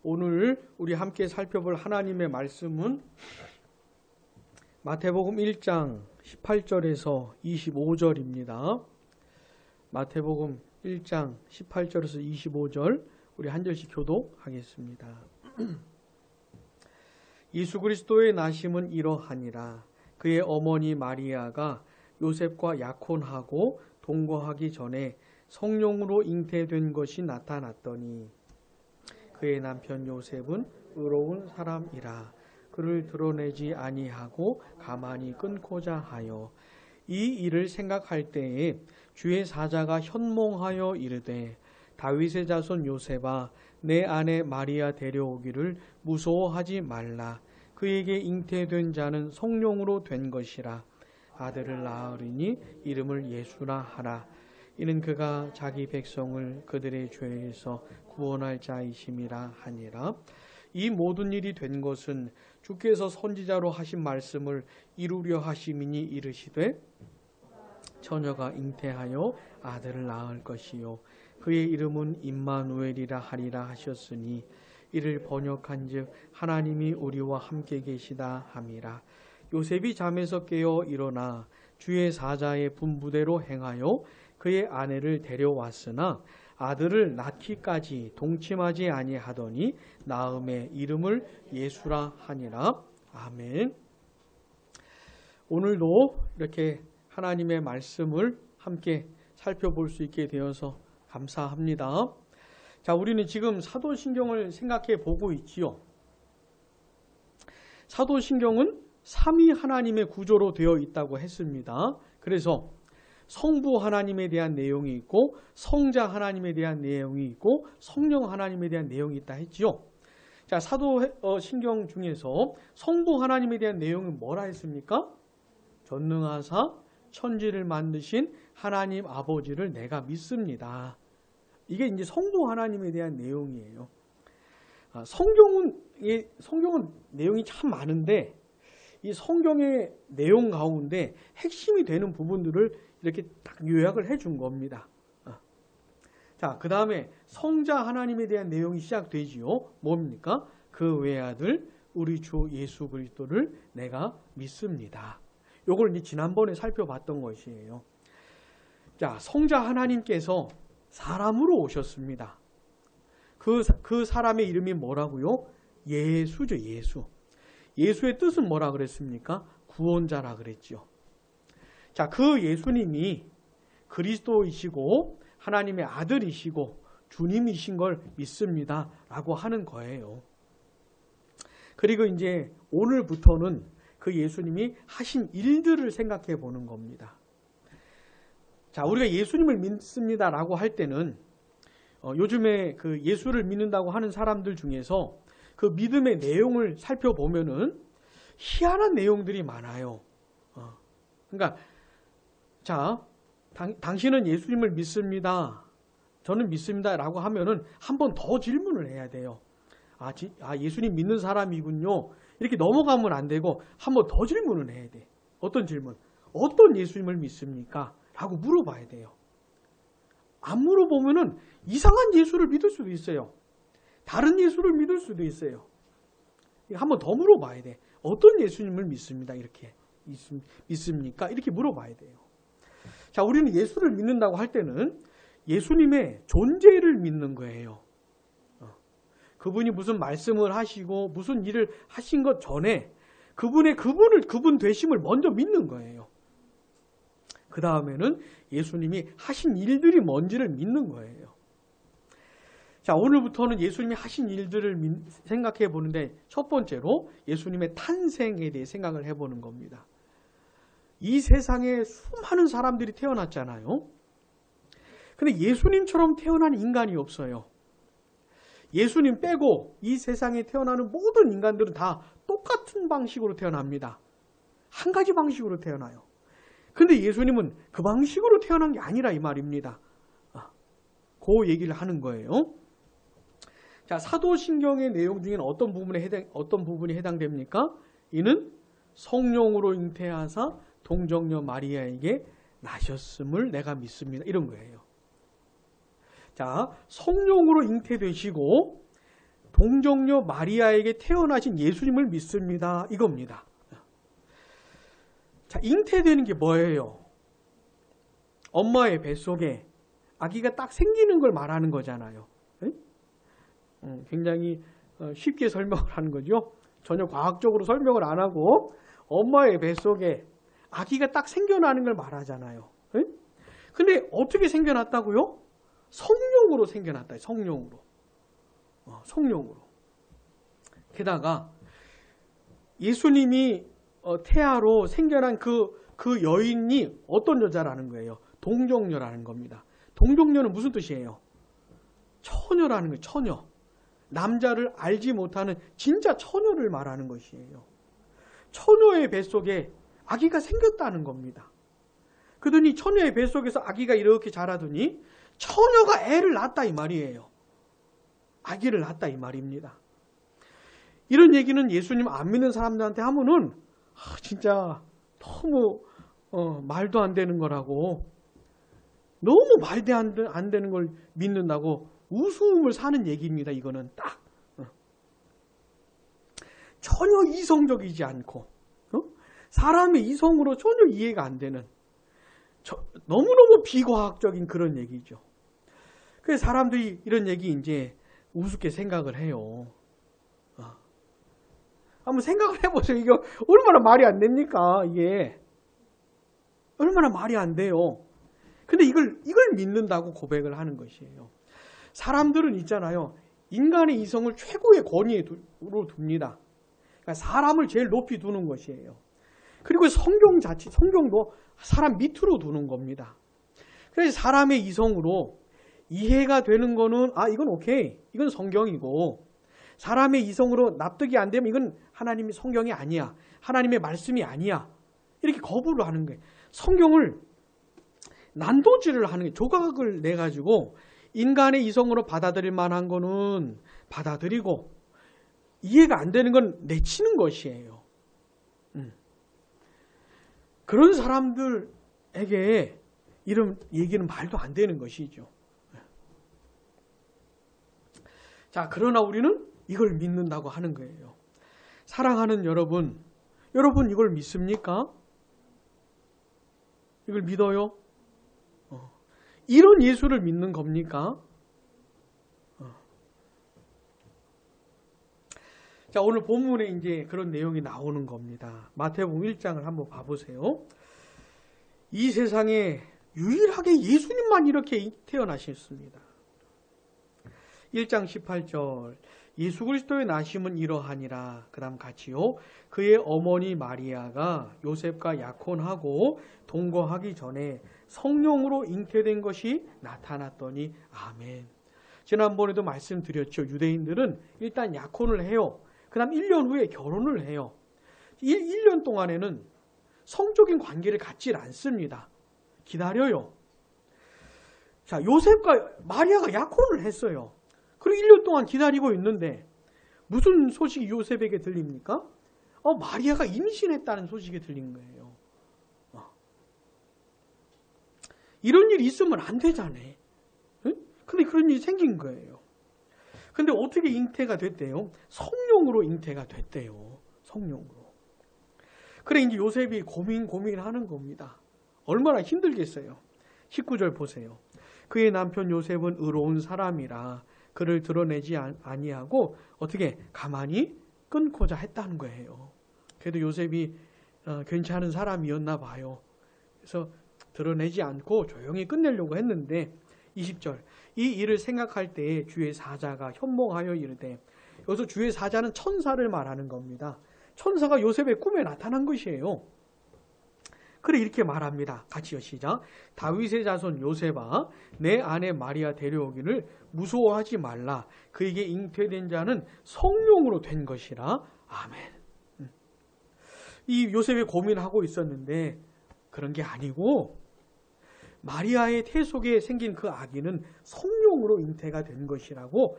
오늘 우리 함께 살펴볼 하나님의 말씀은 마태복음 1장 18절에서 25절입니다. 마태복음 1장 18절에서 25절 우리 한 절씩 교독하겠습니다. 예수 그리스도의 나심은 이러하니라. 그의 어머니 마리아가 요셉과 약혼하고 동거하기 전에 성령으로 잉태된 것이 나타났더니 그의 남편 요셉은 의로운 사람이라. 그를 드러내지 아니하고 가만히 끊고자 하여 이 일을 생각할 때에 주의 사자가 현몽하여 이르되 다윗의 자손 요셉아 내 아내 마리아 데려오기를 무서워하지 말라. 그에게 잉태된 자는 성령으로 된 것이라. 아들을 낳으리니 이름을 예수라 하라. 이는 그가 자기 백성을 그들의 죄에서 구원할 자이심이라 하니라. 이 모든 일이 된 것은 주께서 선지자로 하신 말씀을 이루려 하심이니 이르시되 처녀가 잉태하여 아들을 낳을 것이요 그의 이름은 임마누엘이라 하리라 하셨으니 이를 번역한즉 하나님이 우리와 함께 계시다 함이라. 요셉이 잠에서 깨어 일어나 주의 사자의 분부대로 행하여 그의 아내를 데려왔으나 아들을 낳기까지 동침하지 아니하더니 낳음에 이름을 예수라 하니라. 아멘. 오늘도 이렇게 하나님의 말씀을 함께 살펴볼 수 있게 되어서 감사합니다. 자, 우리는 지금 사도신경을 생각해 보고 있지요. 사도신경은 삼위 하나님의 구조로 되어 있다고 했습니다. 그래서 성부 하나님에 대한 내용이 있고 성자 하나님에 대한 내용이 있고 성령 하나님에 대한 내용이 있다 했지요. 자, 사도신경 중에서 성부 하나님에 대한 내용은 뭐라 했습니까? 전능하사 천지를 만드신 하나님 아버지를 내가 믿습니다. 이게 이제 성부 하나님에 대한 내용이에요. 성경은 내용이 참 많은데 이 성경의 내용 가운데 핵심이 되는 부분들을 이렇게 딱 요약을 해준 겁니다. 자, 그 다음에 성자 하나님에 대한 내용이 시작되지요. 뭡니까? 그 외아들 우리 주 예수 그리스도를 내가 믿습니다. 요걸 이제 지난번에 살펴봤던 것이에요. 자, 성자 하나님께서 사람으로 오셨습니다. 그 사람의 이름이 뭐라고요? 예수죠, 예수. 예수의 뜻은 뭐라 그랬습니까? 구원자라 그랬죠. 자, 그 예수님이 그리스도이시고 하나님의 아들이시고 주님이신 걸 믿습니다. 라고 하는 거예요. 그리고 이제 오늘부터는 그 예수님이 하신 일들을 생각해 보는 겁니다. 자, 우리가 예수님을 믿습니다. 라고 할 때는 요즘에 그 예수를 믿는다고 하는 사람들 중에서 그 믿음의 내용을 살펴보면은 희한한 내용들이 많아요. 그러니까 자, 당신은 예수님을 믿습니다. 저는 믿습니다. 라고 하면은 한 번 더 질문을 해야 돼요. 예수님 믿는 사람이군요. 이렇게 넘어가면 안 되고 한 번 더 질문을 해야 돼. 어떤 질문? 어떤 예수님을 믿습니까? 라고 물어봐야 돼요. 안 물어보면은 이상한 예수를 믿을 수도 있어요. 다른 예수를 믿을 수도 있어요. 한 번 더 물어봐야 돼. 어떤 예수님을 믿습니다. 이렇게 믿습니까? 이렇게 물어봐야 돼요. 자, 우리는 예수를 믿는다고 할 때는 예수님의 존재를 믿는 거예요. 그분이 무슨 말씀을 하시고 무슨 일을 하신 것 전에 그분 되심을 먼저 믿는 거예요. 그 다음에는 예수님이 하신 일들이 뭔지를 믿는 거예요. 자, 오늘부터는 예수님이 하신 일들을 생각해 보는데 첫 번째로 예수님의 탄생에 대해 생각을 해보는 겁니다. 이 세상에 수많은 사람들이 태어났잖아요. 근데 예수님처럼 태어난 인간이 없어요. 예수님 빼고 이 세상에 태어나는 모든 인간들은 다 똑같은 방식으로 태어납니다. 한 가지 방식으로 태어나요. 근데 예수님은 그 방식으로 태어난 게 아니라 이 말입니다. 그 얘기를 하는 거예요. 자, 사도신경의 내용 중에는 어떤 부분이 해당됩니까? 이는 성령으로 잉태하사 동정녀 마리아에게 나셨음을 내가 믿습니다. 이런 거예요. 자, 성령으로 잉태되시고 동정녀 마리아에게 태어나신 예수님을 믿습니다. 이겁니다. 자, 잉태되는 게 뭐예요? 엄마의 뱃속에 아기가 딱 생기는 걸 말하는 거잖아요. 굉장히 쉽게 설명을 하는 거죠. 전혀 과학적으로 설명을 안 하고 엄마의 뱃속에 아기가 딱 생겨나는 걸 말하잖아요. 근데 어떻게 생겨났다고요? 성령으로 생겨났다. 성령으로. 성령으로. 게다가 예수님이 태아로 생겨난 그 여인이 어떤 여자라는 거예요? 동정녀라는 겁니다. 동정녀는 무슨 뜻이에요? 처녀라는 거예요. 처녀. 남자를 알지 못하는 진짜 처녀를 말하는 것이에요. 처녀의 뱃속에 아기가 생겼다는 겁니다. 그러더니 처녀의 뱃속에서 아기가 이렇게 자라더니 처녀가 애를 낳았다 이 말이에요. 아기를 낳았다 이 말입니다. 이런 얘기는 예수님 안 믿는 사람들한테 하면은 진짜 너무 말도 안 되는 거라고, 너무 말도 안 되는 걸 믿는다고 웃음을 사는 얘기입니다. 이거는 딱 전혀 이성적이지 않고 사람의 이성으로 전혀 이해가 안 되는 너무너무 비과학적인 그런 얘기죠. 그래서 사람들이 이런 얘기 이제 우습게 생각을 해요. 한번 생각을 해보세요. 이게 얼마나 말이 안 됩니까? 이게 얼마나 말이 안 돼요. 근데 이걸 믿는다고 고백을 하는 것이에요. 사람들은 있잖아요. 인간의 이성을 최고의 권위로 둡니다. 그러니까 사람을 제일 높이 두는 것이에요. 그리고 성경도 사람 밑으로 두는 겁니다. 그래서 사람의 이성으로 이해가 되는 거는 이건 오케이. 이건 성경이고, 사람의 이성으로 납득이 안 되면 이건 하나님의 성경이 아니야. 하나님의 말씀이 아니야. 이렇게 거부를 하는 거예요. 성경을 난도질을 하는 거예요. 조각을 내가지고 인간의 이성으로 받아들일 만한 거는 받아들이고 이해가 안 되는 건 내치는 것이에요. 그런 사람들에게 이런 얘기는 말도 안 되는 것이죠. 자, 그러나 우리는 이걸 믿는다고 하는 거예요. 사랑하는 여러분 이걸 믿습니까? 이걸 믿어요? 이런 예수를 믿는 겁니까? 자, 오늘 본문에 이제 그런 내용이 나오는 겁니다. 마태복음 1장을 한번 봐보세요. 이 세상에 유일하게 예수님만 이렇게 태어나셨습니다. 1장 18절. 예수 그리스도의 나심은 이러하니라. 그 다음 같이요. 그의 어머니 마리아가 요셉과 약혼하고 동거하기 전에 성령으로 잉태된 것이 나타났더니 아멘. 지난번에도 말씀드렸죠. 유대인들은 일단 약혼을 해요. 그 다음 1년 후에 결혼을 해요. 1년 동안에는 성적인 관계를 갖지 않습니다. 기다려요. 자, 요셉과 마리아가 약혼을 했어요. 그리고 1년 동안 기다리고 있는데 무슨 소식이 요셉에게 들립니까? 마리아가 임신했다는 소식이 들린 거예요. 이런 일이 있으면 안 되잖아요. 근데 그런 일이 생긴 거예요. 근데 어떻게 잉태가 됐대요? 성령으로 잉태가 됐대요. 성령으로. 그래 이제 요셉이 고민하는 겁니다. 얼마나 힘들겠어요. 19절 보세요. 그의 남편 요셉은 의로운 사람이라 그를 드러내지 아니하고 어떻게 가만히 끊고자 했다는 거예요. 그래도 요셉이 괜찮은 사람이었나 봐요. 그래서 드러내지 않고 조용히 끝내려고 했는데 20절. 이 일을 생각할 때에 주의 사자가 현몽하여 이르되, 여기서 주의 사자는 천사를 말하는 겁니다. 천사가 요셉의 꿈에 나타난 것이에요. 그래 이렇게 말합니다. 같이요. 시작. 다윗의 자손 요셉아, 내 아내 마리아 데려오기를 무서워하지 말라. 그에게 잉태된 자는 성령으로 된 것이라. 아멘. 이 요셉이 고민하고 있었는데 그런 게 아니고 마리아의 태 속에 생긴 그 아기는 성령으로 잉태가 된 것이라고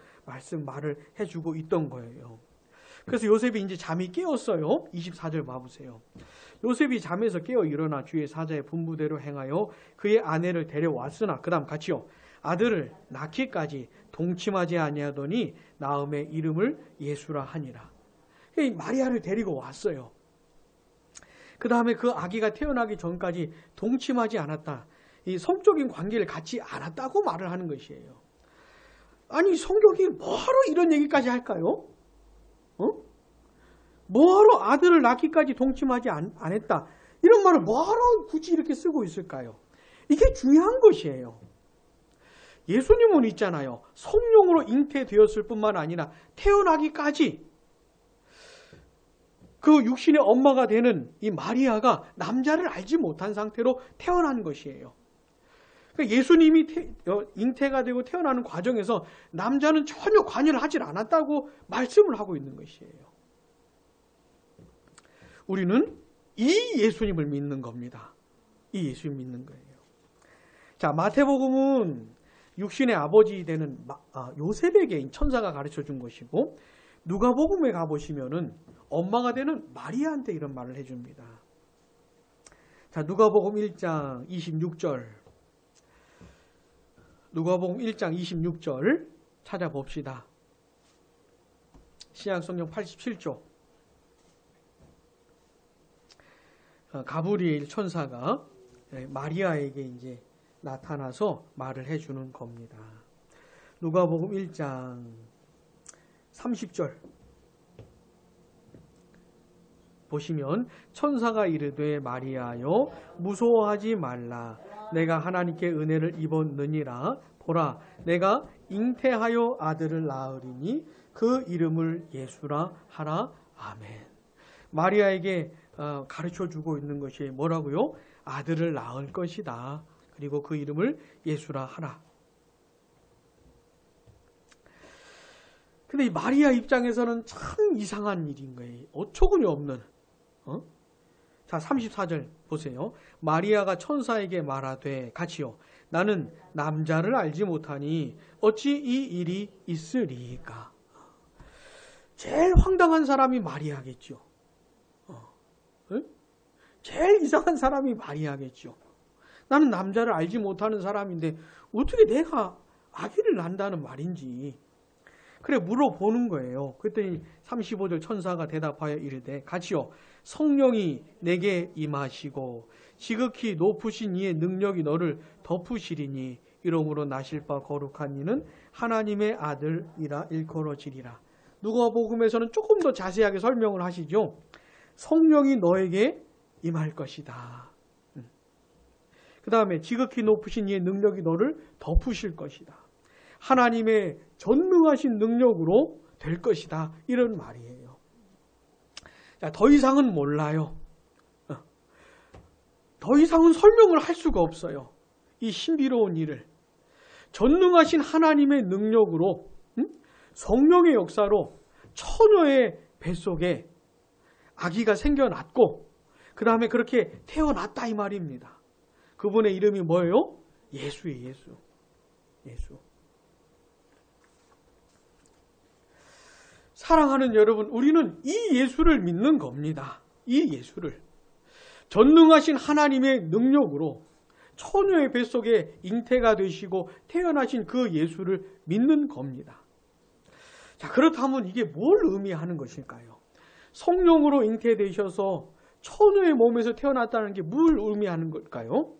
말을 해주고 있던 거예요. 그래서 요셉이 이제 잠이 깨었어요. 24절 봐보세요. 요셉이 잠에서 깨어 일어나 주의 사자의 분부대로 행하여 그의 아내를 데려왔으나, 그 다음 같이요. 아들을 낳기까지 동침하지 아니하더니 나음의 이름을 예수라 하니라. 마리아를 데리고 왔어요. 그 다음에 그 아기가 태어나기 전까지 동침하지 않았다. 이 성적인 관계를 갖지 않았다고 말을 하는 것이에요. 아니 성경이 뭐하러 이런 얘기까지 할까요? 뭐하러 아들을 낳기까지 동침하지 않았다. 이런 말을 뭐하러 굳이 이렇게 쓰고 있을까요? 이게 중요한 것이에요. 예수님은 있잖아요. 성령으로 잉태되었을 뿐만 아니라 태어나기까지 그 육신의 엄마가 되는 이 마리아가 남자를 알지 못한 상태로 태어난 것이에요. 그러니까 예수님이 잉태가 되고 태어나는 과정에서 남자는 전혀 관여를 하질 않았다고 말씀을 하고 있는 것이에요. 우리는 이 예수님을 믿는 겁니다. 이 예수님 믿는 거예요. 자, 마태복음은 육신의 아버지 되는 요셉에게 천사가 가르쳐 준 것이고, 누가복음에 가보시면은 엄마가 되는 마리아한테 이런 말을 해줍니다. 자, 누가복음 1장 26절. 누가복음 1장 26절 찾아봅시다. 신약성경 87조. 가브리엘 천사가 마리아에게 이제 나타나서 말을 해주는 겁니다. 누가복음 1장 30절 보시면 천사가 이르되 마리아여 무서워하지 말라. 내가 하나님께 은혜를 입었느니라. 보라 내가 잉태하여 아들을 낳으리니 그 이름을 예수라 하라. 아멘. 마리아에게 가르쳐주고 있는 것이 뭐라고요? 아들을 낳을 것이다. 그리고 그 이름을 예수라 하라. 근데 이 마리아 입장에서는 참 이상한 일인 거예요. 어처구니 없는. 자, 34절 보세요. 마리아가 천사에게 말하되 같이요. 나는 남자를 알지 못하니 어찌 이 일이 있으리까. 제일 황당한 사람이 마리아겠죠. 제일 이상한 사람이 마리아겠죠. 나는 남자를 알지 못하는 사람인데 어떻게 내가 아기를 낳는다는 말인지. 그래 물어보는 거예요. 그랬더니 35절 천사가 대답하여 이르되 같이요. 성령이 내게 임하시고 지극히 높으신 이의 능력이 너를 덮으시리니 이러므로 나실 바 거룩한 이는 하나님의 아들이라 일컬어지리라. 누가복음에서는 조금 더 자세하게 설명을 하시죠. 성령이 너에게 임할 것이다. 그 다음에 지극히 높으신 이의 능력이 너를 덮으실 것이다. 하나님의 전능하신 능력으로 될 것이다. 이런 말이에요. 자, 더 이상은 몰라요. 더 이상은 설명을 할 수가 없어요. 이 신비로운 일을. 전능하신 하나님의 능력으로 성령의 역사로 처녀의 뱃속에 아기가 생겨났고 그 다음에 그렇게 태어났다 이 말입니다. 그분의 이름이 뭐예요? 예수예요. 예수. 사랑하는 여러분, 우리는 이 예수를 믿는 겁니다. 이 예수를. 전능하신 하나님의 능력으로 처녀의 뱃속에 잉태가 되시고 태어나신 그 예수를 믿는 겁니다. 자, 그렇다면 이게 뭘 의미하는 것일까요? 성령으로 잉태되셔서 처녀의 몸에서 태어났다는 게 뭘 의미하는 걸까요?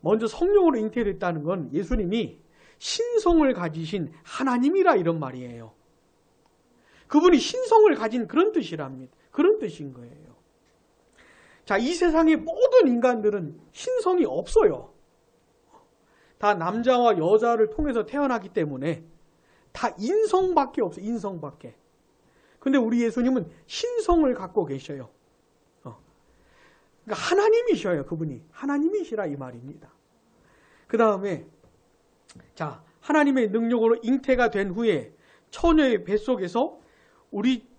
먼저 성령으로 잉태됐다는 건 예수님이 신성을 가지신 하나님이라 이런 말이에요. 그분이 신성을 가진 그런 뜻이랍니다. 그런 뜻인 거예요. 자, 이 세상의 모든 인간들은 신성이 없어요. 다 남자와 여자를 통해서 태어나기 때문에 다 인성밖에 없어요. 인성밖에. 근데 우리 예수님은 신성을 갖고 계셔요. 그러니까 하나님이셔요. 그분이. 하나님이시라 이 말입니다. 그 다음에 자, 하나님의 능력으로 잉태가 된 후에 처녀의 뱃속에서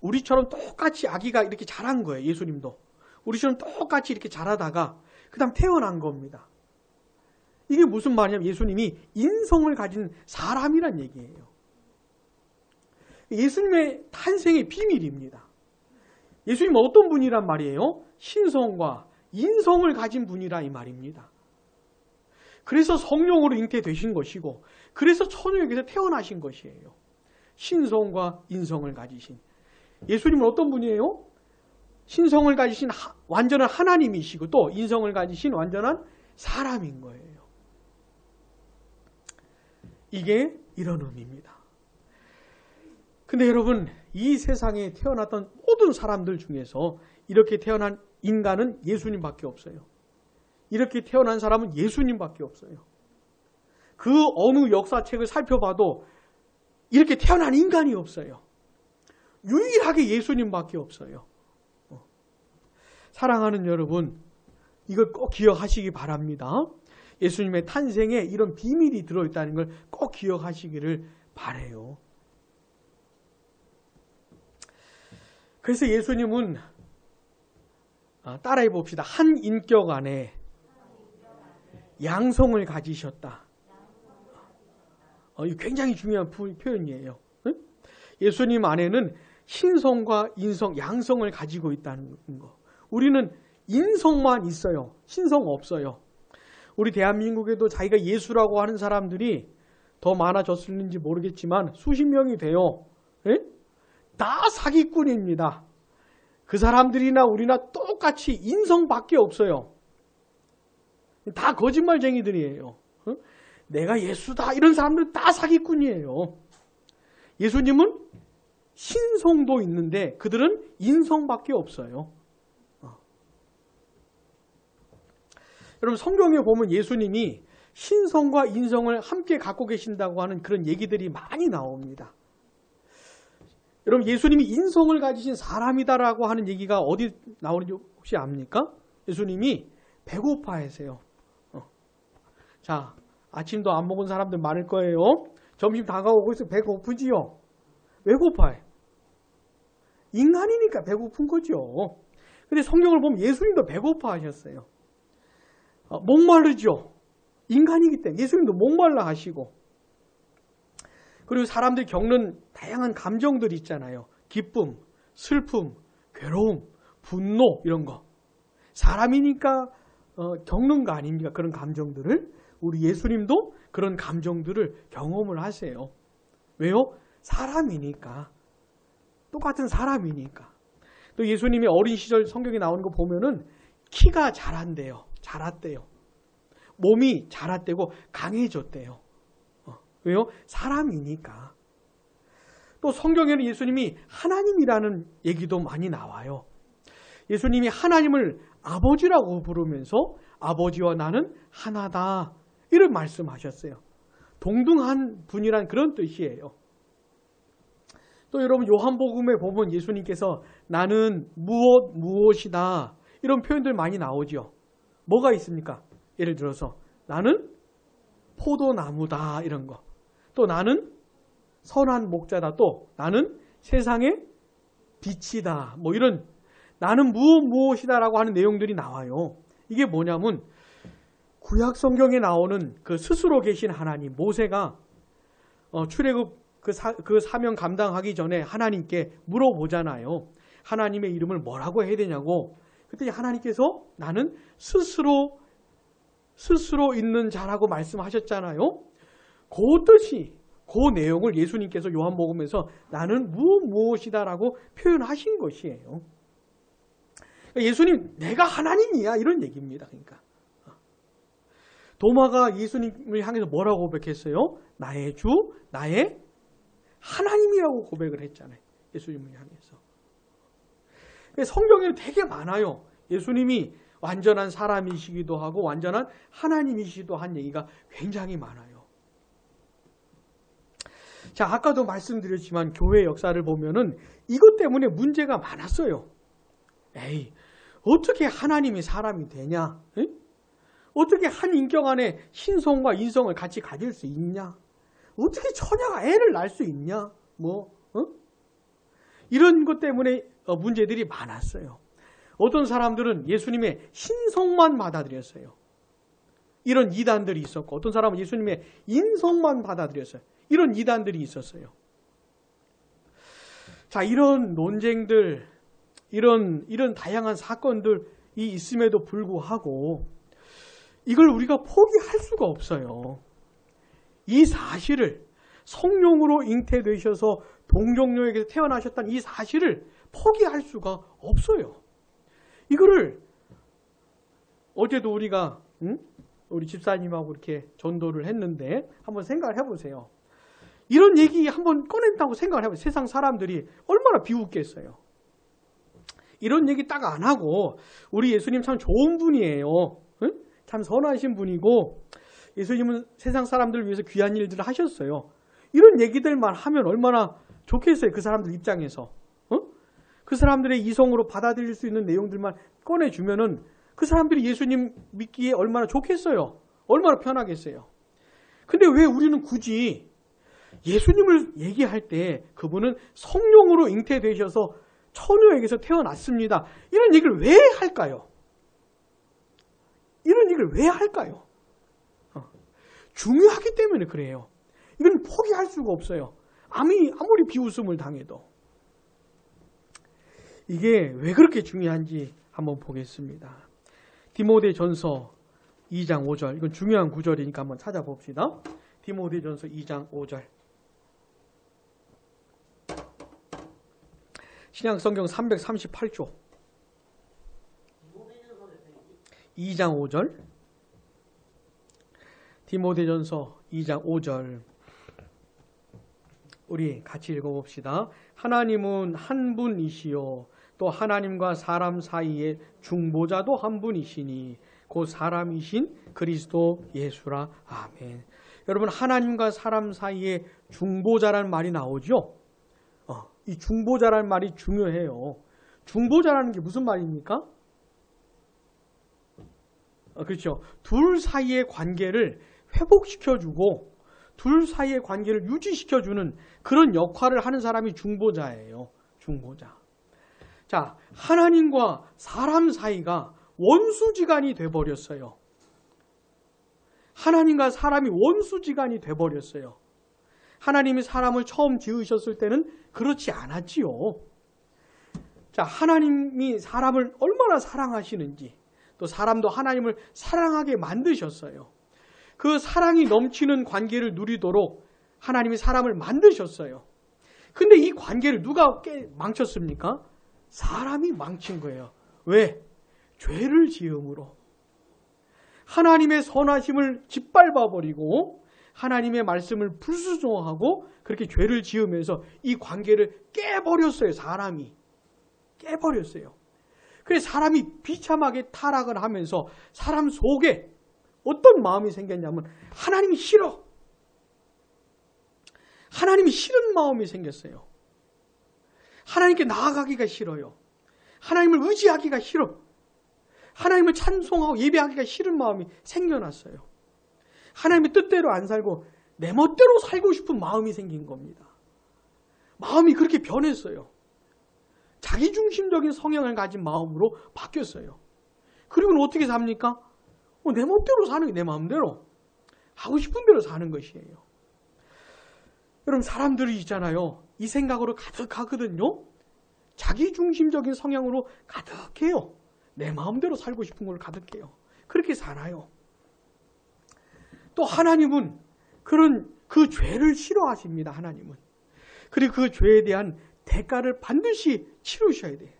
우리처럼 똑같이 아기가 이렇게 자란 거예요. 예수님도. 우리처럼 똑같이 이렇게 자라다가 그 다음 태어난 겁니다. 이게 무슨 말이냐면 예수님이 인성을 가진 사람이란 얘기예요. 예수님의 탄생의 비밀입니다. 예수님은 어떤 분이란 말이에요? 신성과 인성을 가진 분이라 이 말입니다. 그래서 성령으로 잉태되신 것이고 그래서 처녀에게서 태어나신 것이에요. 신성과 인성을 가지신. 예수님은 어떤 분이에요? 신성을 가지신 완전한 하나님이시고 또 인성을 가지신 완전한 사람인 거예요. 이게 이런 의미입니다. 근데 여러분, 이 세상에 태어났던 모든 사람들 중에서 이렇게 태어난 인간은 예수님밖에 없어요. 이렇게 태어난 사람은 예수님밖에 없어요. 그 어느 역사책을 살펴봐도 이렇게 태어난 인간이 없어요. 유일하게 예수님밖에 없어요. 사랑하는 여러분, 이걸 꼭 기억하시기 바랍니다. 예수님의 탄생에 이런 비밀이 들어있다는 걸 꼭 기억하시기를 바라요. 그래서 예수님은 따라해 봅시다. 한 인격 안에 양성을 가지셨다. 이거 굉장히 중요한 표현이에요. 예수님 안에는 신성과 인성, 양성을 가지고 있다는 거. 우리는 인성만 있어요. 신성 없어요. 우리 대한민국에도 자기가 예수라고 하는 사람들이 더 많아졌을는지 모르겠지만 수십 명이 돼요. 다 사기꾼입니다. 그 사람들이나 우리나 똑같이 인성밖에 없어요. 다 거짓말쟁이들이에요. 내가 예수다 이런 사람들은 다 사기꾼이에요. 예수님은 신성도 있는데 그들은 인성밖에 없어요. 여러분, 성경에 보면 예수님이 신성과 인성을 함께 갖고 계신다고 하는 그런 얘기들이 많이 나옵니다. 여러분, 예수님이 인성을 가지신 사람이다라고 하는 얘기가 어디 나오는지 혹시 압니까? 예수님이 배고파하세요. 자, 아침도 안 먹은 사람들 많을 거예요. 점심 다가오고 있어 배고프지요? 왜 고파해? 인간이니까 배고픈 거죠. 근데 성경을 보면 예수님도 배고파하셨어요. 목마르죠. 인간이기 때문에 예수님도 목말라 하시고. 그리고 사람들이 겪는 다양한 감정들이 있잖아요. 기쁨, 슬픔, 괴로움, 분노 이런 거. 사람이니까 겪는 거 아닙니까? 그런 감정들을. 우리 예수님도 그런 감정들을 경험을 하세요. 왜요? 사람이니까. 똑같은 사람이니까. 또 예수님이 어린 시절 성경에 나오는 거 보면은 키가 자랐대요. 몸이 자랐대고 강해졌대요. 왜요? 사람이니까. 또 성경에는 예수님이 하나님이라는 얘기도 많이 나와요. 예수님이 하나님을 아버지라고 부르면서 아버지와 나는 하나다 이런 말씀하셨어요. 동등한 분이란 그런 뜻이에요. 또 여러분, 요한복음에 보면 예수님께서 나는 무엇이다 이런 표현들 많이 나오죠. 뭐가 있습니까? 예를 들어서 나는 포도나무다 이런 거. 또 나는 선한 목자다. 또 나는 세상의 빛이다. 뭐 이런 나는 무엇이다라고 하는 내용들이 나와요. 이게 뭐냐면 구약 성경에 나오는 그 스스로 계신 하나님, 모세가 출애굽 그 사명 감당하기 전에 하나님께 물어보잖아요. 하나님의 이름을 뭐라고 해야 되냐고. 그때 하나님께서 나는 스스로 있는 자라고 말씀하셨잖아요. 그 뜻이, 그 내용을 예수님께서 요한복음에서 나는 무엇이다라고 표현하신 것이에요. 예수님, 내가 하나님이야 이런 얘기입니다. 그러니까 도마가 예수님을 향해서 뭐라고 고백했어요? 나의 주, 나의 하나님이라고 고백을 했잖아요. 예수님을 향해서. 성경에는 되게 많아요. 예수님이 완전한 사람이시기도 하고 완전한 하나님이시기도 한 얘기가 굉장히 많아요. 자, 아까도 말씀드렸지만 교회 역사를 보면은 이것 때문에 문제가 많았어요. 에이, 어떻게 하나님이 사람이 되냐? 에? 어떻게 한 인격 안에 신성과 인성을 같이 가질 수 있냐? 어떻게 처녀가 애를 낳을 수 있냐? 이런 것 때문에 문제들이 많았어요. 어떤 사람들은 예수님의 신성만 받아들였어요. 이런 이단들이 있었고, 어떤 사람은 예수님의 인성만 받아들였어요. 이런 이단들이 있었어요. 자, 이런 논쟁들, 이런 다양한 사건들이 있음에도 불구하고 이걸 우리가 포기할 수가 없어요. 이 사실을 성령으로 잉태되셔서 동정녀에게서 태어나셨다는 이 사실을 포기할 수가 없어요. 이거를 어제도 우리가 우리 집사님하고 이렇게 전도를 했는데 한번 생각을 해보세요. 이런 얘기 한번 꺼낸다고 생각을 해보세요. 세상 사람들이 얼마나 비웃겠어요. 이런 얘기 딱 안 하고 우리 예수님 참 좋은 분이에요. 참 선하신 분이고 예수님은 세상 사람들을 위해서 귀한 일들을 하셨어요. 이런 얘기들만 하면 얼마나 좋겠어요. 그 사람들 입장에서. 그 사람들의 이성으로 받아들일 수 있는 내용들만 꺼내주면은 그 사람들이 예수님 믿기에 얼마나 좋겠어요. 얼마나 편하겠어요. 근데 왜 우리는 굳이 예수님을 얘기할 때 그분은 성령으로 잉태되셔서 처녀에게서 태어났습니다. 이런 얘기를 왜 할까요? 이런 얘기를 왜 할까요? 중요하기 때문에 그래요. 이건 포기할 수가 없어요. 아무리 비웃음을 당해도. 이게 왜 그렇게 중요한지 한번 보겠습니다. 디모데전서 2장 5절. 이건 중요한 구절이니까 한번 찾아봅시다. 디모데전서 2장 5절. 신약성경 338조. 2장 5절. 디모데전서 2장 5절. 우리 같이 읽어봅시다. 하나님은 한 분이시요 또 하나님과 사람 사이의 중보자도 한 분이시니 곧 사람이신 그리스도 예수라. 아멘. 여러분, 하나님과 사람 사이의 중보자라는 말이 나오죠. 이 중보자라는 말이 중요해요. 중보자라는 게 무슨 말입니까? 그렇죠. 둘 사이의 관계를 회복시켜주고 둘 사이의 관계를 유지시켜주는 그런 역할을 하는 사람이 중보자예요. 중보자. 자, 하나님과 사람 사이가 원수지간이 돼버렸어요. 하나님과 사람이 원수지간이 돼버렸어요. 하나님이 사람을 처음 지으셨을 때는 그렇지 않았지요. 자, 하나님이 사람을 얼마나 사랑하시는지 또 사람도 하나님을 사랑하게 만드셨어요. 그 사랑이 넘치는 관계를 누리도록 하나님이 사람을 만드셨어요. 근데 이 관계를 누가 망쳤습니까? 사람이 망친 거예요. 왜? 죄를 지음으로. 하나님의 선하심을 짓밟아버리고 하나님의 말씀을 불순종하고 그렇게 죄를 지으면서 이 관계를 깨버렸어요. 사람이. 깨버렸어요. 그래서 사람이 비참하게 타락을 하면서 사람 속에 어떤 마음이 생겼냐면 하나님이 싫어. 하나님이 싫은 마음이 생겼어요. 하나님께 나아가기가 싫어요. 하나님을 의지하기가 싫어. 하나님을 찬송하고 예배하기가 싫은 마음이 생겨났어요. 하나님의 뜻대로 안 살고 내 멋대로 살고 싶은 마음이 생긴 겁니다. 마음이 그렇게 변했어요. 자기중심적인 성향을 가진 마음으로 바뀌었어요. 그리고는 어떻게 삽니까? 내 멋대로 사는 게 내 마음대로. 하고 싶은 대로 사는 것이에요. 여러분, 사람들이 있잖아요. 이 생각으로 가득하거든요. 자기중심적인 성향으로 가득해요. 내 마음대로 살고 싶은 걸 가득해요. 그렇게 살아요. 또 하나님은 그 죄를 싫어하십니다. 하나님은. 그리고 그 죄에 대한 대가를 반드시 치르셔야 돼요.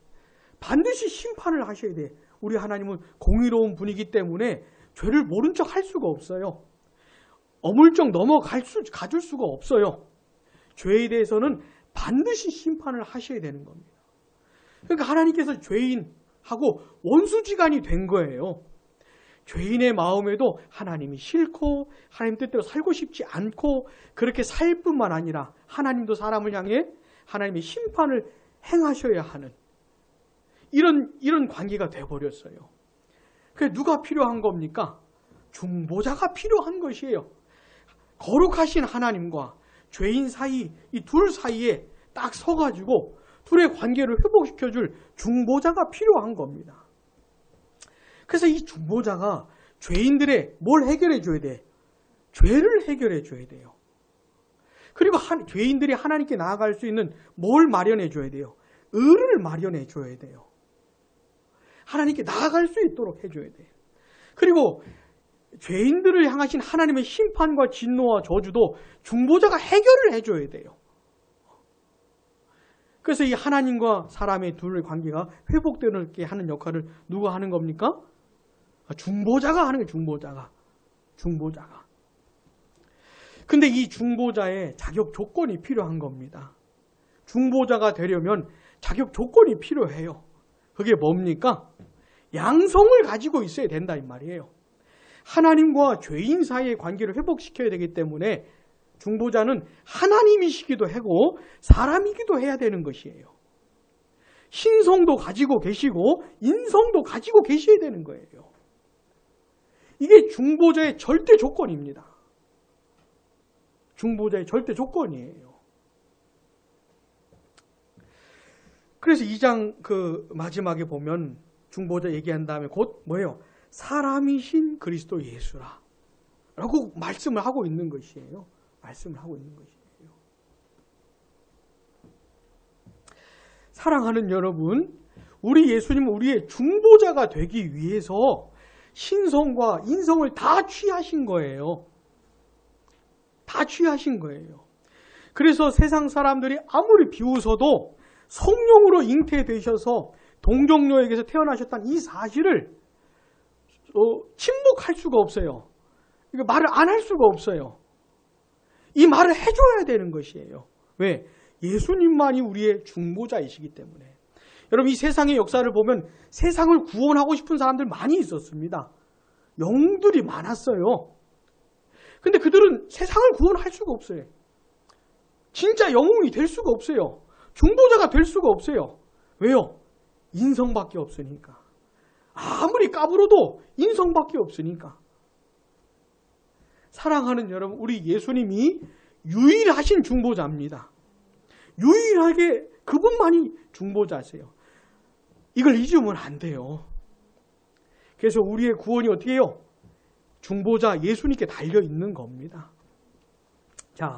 반드시 심판을 하셔야 돼요. 우리 하나님은 공의로운 분이기 때문에 죄를 모른 척 할 수가 없어요. 어물쩍 가줄 수가 없어요. 죄에 대해서는 반드시 심판을 하셔야 되는 겁니다. 그러니까 하나님께서 죄인하고 원수지간이 된 거예요. 죄인의 마음에도 하나님이 싫고 하나님 뜻대로 살고 싶지 않고 그렇게 살 뿐만 아니라 하나님도 사람을 향해 하나님의 심판을 행하셔야 하는 이런 관계가 돼버렸어요. 그래서 누가 필요한 겁니까? 중보자가 필요한 것이에요. 거룩하신 하나님과 죄인 사이, 이 둘 사이에 딱 서가지고 둘의 관계를 회복시켜줄 중보자가 필요한 겁니다. 그래서 이 중보자가 죄인들의 뭘 해결해 줘야 돼? 죄를 해결해 줘야 돼요. 그리고 죄인들이 하나님께 나아갈 수 있는 뭘 마련해 줘야 돼요? 의를 마련해 줘야 돼요. 하나님께 나아갈 수 있도록 해줘야 돼요. 그리고 죄인들을 향하신 하나님의 심판과 진노와 저주도 중보자가 해결을 해줘야 돼요. 그래서 이 하나님과 사람의 둘의 관계가 회복되게 하는 역할을 누가 하는 겁니까? 중보자가 하는 거예요. 중보자가. 근데 이 중보자의 자격 조건이 필요한 겁니다. 중보자가 되려면 자격 조건이 필요해요. 그게 뭡니까? 양성을 가지고 있어야 된다 이 말이에요. 하나님과 죄인 사이의 관계를 회복시켜야 되기 때문에 중보자는 하나님이시기도 하고 사람이기도 해야 되는 것이에요. 신성도 가지고 계시고 인성도 가지고 계셔야 되는 거예요. 이게 중보자의 절대 조건입니다. 중보자의 절대 조건이에요. 그래서 2장 마지막에 보면 중보자 얘기한 다음에 곧 뭐예요? 사람이신 그리스도 예수라 라고 말씀을 하고 있는 것이에요. 사랑하는 여러분, 우리 예수님은 우리의 중보자가 되기 위해서 신성과 인성을 다 취하신 거예요. 그래서 세상 사람들이 아무리 비웃어도 성령으로 잉태되셔서 동정녀에게서 태어나셨다는 이 사실을 침묵할 수가 없어요. 이거 말을 안 할 수가 없어요. 이 말을 해줘야 되는 것이에요. 왜? 예수님만이 우리의 중보자이시기 때문에. 여러분, 이 세상의 역사를 보면 세상을 구원하고 싶은 사람들 많이 있었습니다. 영들이 많았어요. 근데 그들은 세상을 구원할 수가 없어요. 진짜 영웅이 될 수가 없어요. 중보자가 될 수가 없어요. 왜요? 인성밖에 없으니까. 아무리 까불어도 인성밖에 없으니까. 사랑하는 여러분, 우리 예수님이 유일하신 중보자입니다. 유일하게 그분만이 중보자세요. 이걸 잊으면 안 돼요. 그래서 우리의 구원이 어떻게 해요? 중보자 예수님께 달려있는 겁니다. 자,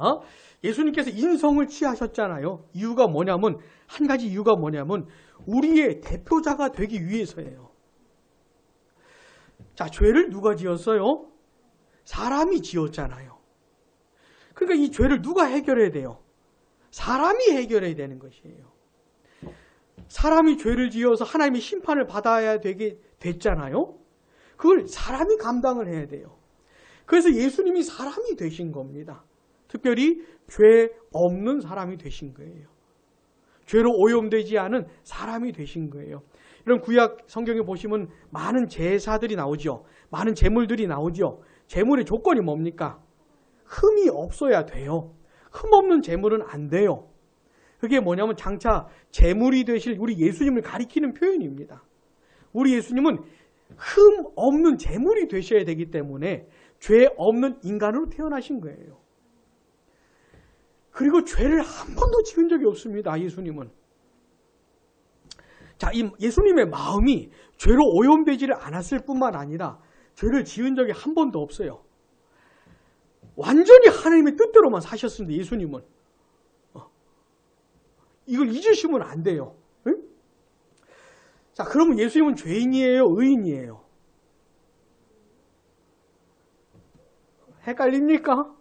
예수님께서 인성을 취하셨잖아요. 이유가 뭐냐면, 한 가지 이유가 뭐냐면 우리의 대표자가 되기 위해서예요. 자, 죄를 누가 지었어요? 사람이 지었잖아요. 그러니까 이 죄를 누가 해결해야 돼요? 사람이 해결해야 되는 것이에요. 사람이 죄를 지어서 하나님의 심판을 받아야 되게 됐잖아요. 그걸 사람이 감당을 해야 돼요. 그래서 예수님이 사람이 되신 겁니다. 특별히 죄 없는 사람이 되신 거예요. 죄로 오염되지 않은 사람이 되신 거예요. 이런 구약 성경에 보시면 많은 제사들이 나오죠. 많은 제물들이 나오죠. 제물의 조건이 뭡니까? 흠이 없어야 돼요. 흠 없는 제물은 안 돼요. 그게 뭐냐면 장차 제물이 되실 우리 예수님을 가리키는 표현입니다. 우리 예수님은 흠 없는 제물이 되셔야 되기 때문에 죄 없는 인간으로 태어나신 거예요. 그리고 죄를 한 번도 지은 적이 없습니다. 예수님은. 자, 이 예수님의 마음이 죄로 오염되지를 않았을 뿐만 아니라 죄를 지은 적이 한 번도 없어요. 완전히 하나님의 뜻대로만 사셨습니다. 예수님은. 이걸 잊으시면 안 돼요. 응? 자, 그러면 예수님은 죄인이에요? 의인이에요? 헷갈립니까?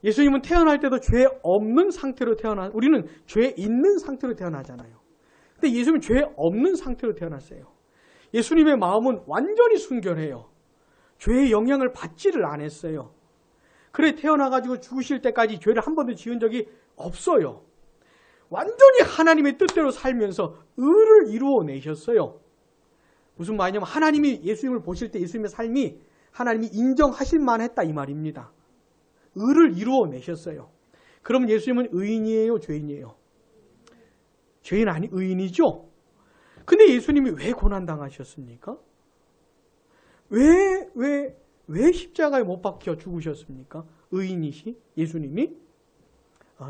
예수님은 태어날 때도 죄 없는 상태로 우리는 죄 있는 상태로 태어나잖아요. 근데 예수님은 죄 없는 상태로 태어났어요. 예수님의 마음은 완전히 순결해요. 죄의 영향을 받지를 않았어요. 그래 태어나가지고 죽으실 때까지 죄를 한 번도 지은 적이 없어요. 완전히 하나님의 뜻대로 살면서 의를 이루어내셨어요. 무슨 말이냐면 하나님이 예수님을 보실 때 예수님의 삶이 하나님이 인정하실 만했다 이 말입니다. 의를 이루어내셨어요. 그럼 예수님은 의인이에요? 죄인이에요? 죄인 아니 의인이죠? 근데 예수님이 왜 고난당하셨습니까? 왜 십자가에 못 박혀 죽으셨습니까? 의인이시 예수님이?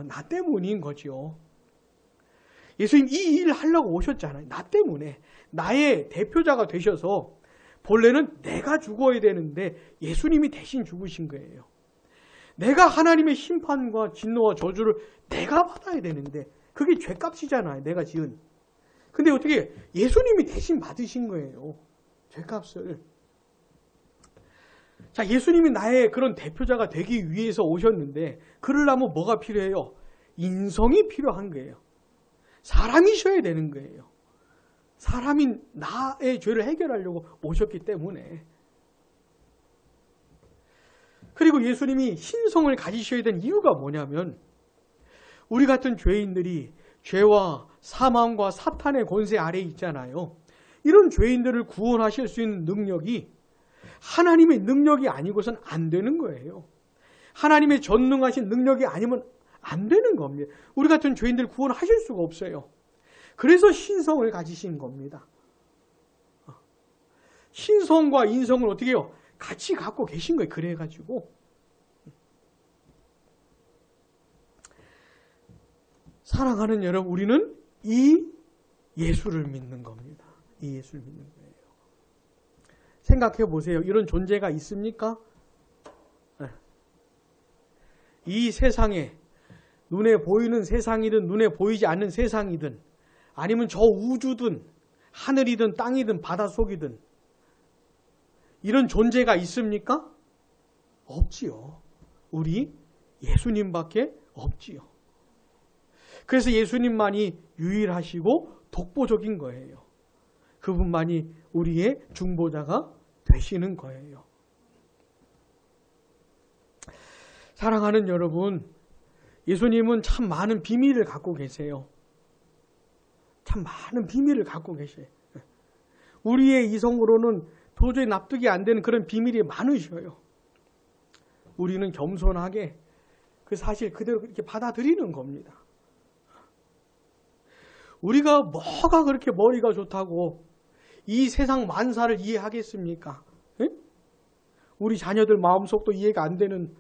나 때문인 거죠. 예수님 이 일을 하려고 오셨잖아요. 나 때문에. 나의 대표자가 되셔서 본래는 내가 죽어야 되는데 예수님이 대신 죽으신 거예요. 내가 하나님의 심판과 진노와 저주를 내가 받아야 되는데 그게 죄값이잖아요. 내가 지은. 근데 어떻게 예수님이 대신 받으신 거예요. 죄값을. 자, 예수님이 나의 그런 대표자가 되기 위해서 오셨는데 그러려면 뭐가 필요해요? 인성이 필요한 거예요. 사람이셔야 되는 거예요. 사람인 나의 죄를 해결하려고 오셨기 때문에. 그리고 예수님이 신성을 가지셔야 된 이유가 뭐냐면 우리 같은 죄인들이 죄와 사망과 사탄의 권세 아래에 있잖아요. 이런 죄인들을 구원하실 수 있는 능력이 하나님의 능력이 아니고선 안 되는 거예요. 하나님의 전능하신 능력이 아니면 안 되는 겁니다. 우리 같은 죄인들 구원하실 수가 없어요. 그래서 신성을 가지신 겁니다. 신성과 인성을 어떻게 해요? 같이 갖고 계신 거예요. 그래가지고 사랑하는 여러분, 우리는 이 예수를 믿는 겁니다. 이 예수를 믿는 거예요. 생각해 보세요. 이런 존재가 있습니까? 이 세상에 눈에 보이는 세상이든 눈에 보이지 않는 세상이든 아니면 저 우주든 하늘이든 땅이든 바닷속이든 이런 존재가 있습니까? 없지요. 우리 예수님밖에 없지요. 그래서 예수님만이 유일하시고 독보적인 거예요. 그분만이 우리의 중보자가 되시는 거예요. 사랑하는 여러분, 예수님은 참 많은 비밀을 갖고 계세요. 참 많은 비밀을 갖고 계세요. 우리의 이성으로는 도저히 납득이 안 되는 그런 비밀이 많으셔요. 우리는 겸손하게 그 사실 그대로 이렇게 받아들이는 겁니다. 우리가 뭐가 그렇게 머리가 좋다고 이 세상 만사를 이해하겠습니까? 에? 우리 자녀들 마음속도 이해가 안 되는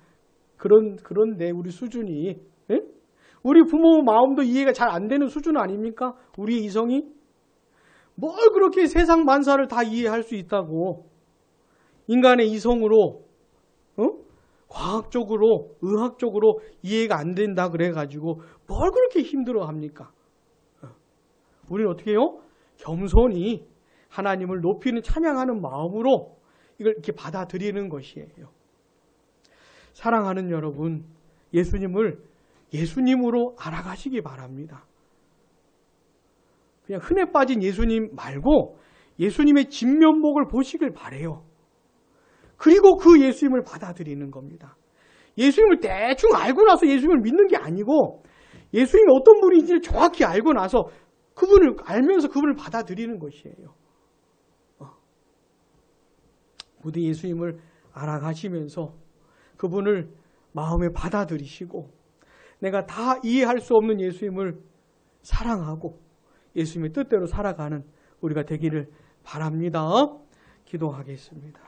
그런데 우리 수준이, 에? 우리 부모 마음도 이해가 잘 안 되는 수준 아닙니까? 우리의 이성이? 뭘 그렇게 세상 만사를 다 이해할 수 있다고 인간의 이성으로 과학적으로 의학적으로 이해가 안 된다 그래가지고 뭘 그렇게 힘들어합니까? 우리는 어떻게 해요? 겸손히 하나님을 높이는 찬양하는 마음으로 이걸 이렇게 받아들이는 것이에요. 사랑하는 여러분, 예수님을 예수님으로 알아가시기 바랍니다. 그냥 흔해 빠진 예수님 말고 예수님의 진면목을 보시길 바라요. 그리고 그 예수님을 받아들이는 겁니다. 예수님을 대충 알고 나서 예수님을 믿는 게 아니고 예수님이 어떤 분인지를 정확히 알고 나서 그분을 알면서 그분을 받아들이는 것이에요. 부디 예수님을 알아가시면서 그분을 마음에 받아들이시고 내가 다 이해할 수 없는 예수님을 사랑하고 예수님의 뜻대로 살아가는 우리가 되기를 바랍니다. 기도하겠습니다.